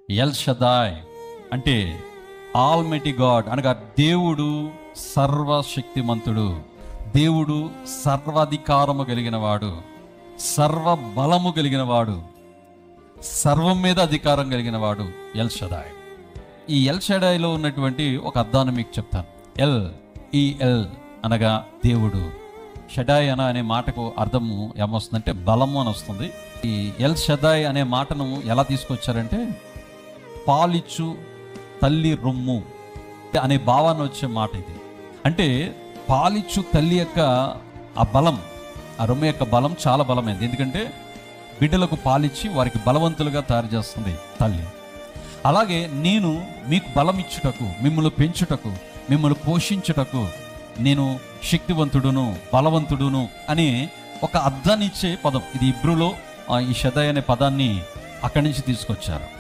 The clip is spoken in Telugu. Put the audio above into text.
ఎల్ షదాయ్ అంటే ఆల్మైటీ గాడ్ అనగా దేవుడు సర్వశక్తిమంతుడు, దేవుడు సర్వాధికారము కలిగిన వాడు, సర్వ బలము కలిగిన వాడు, సర్వం మీద అధికారం కలిగిన వాడు ఎల్ షదాయ్. ఈ ఎల్ షదాయ్లో ఉన్నటువంటి ఒక అర్థాన్ని మీకు చెప్తాను. ఎల్ అనగా దేవుడు. షడాయ్ అనే మాటకు అర్థము ఏమొస్తుందంటే బలము అని వస్తుంది. ఈ ఎల్ షదాయ్ అనే మాటను ఎలా తీసుకొచ్చారంటే పాలిచ్చు తల్లి రొమ్ము అనే భావాన్ని వచ్చే మాట ఇది. అంటే పాలిచ్చు తల్లి యొక్క ఆ బలం, ఆ రొమ్ము యొక్క బలం చాలా బలమైనది. ఎందుకంటే బిడ్డలకు పాలిచ్చి వారికి బలవంతులుగా తయారు చేస్తుంది తల్లి. అలాగే నేను మీకు బలం ఇచ్చుటకు, మిమ్మల్ని పెంచుటకు, మిమ్మల్ని పోషించుటకు నేను శక్తివంతుడును బలవంతుడును అనే ఒక అర్థాన్ని ఇచ్చే పదం ఇది. ఇబ్రూలో ఈ షదాయ్ అనే పదాన్ని అక్కడి నుంచి తీసుకొచ్చారు.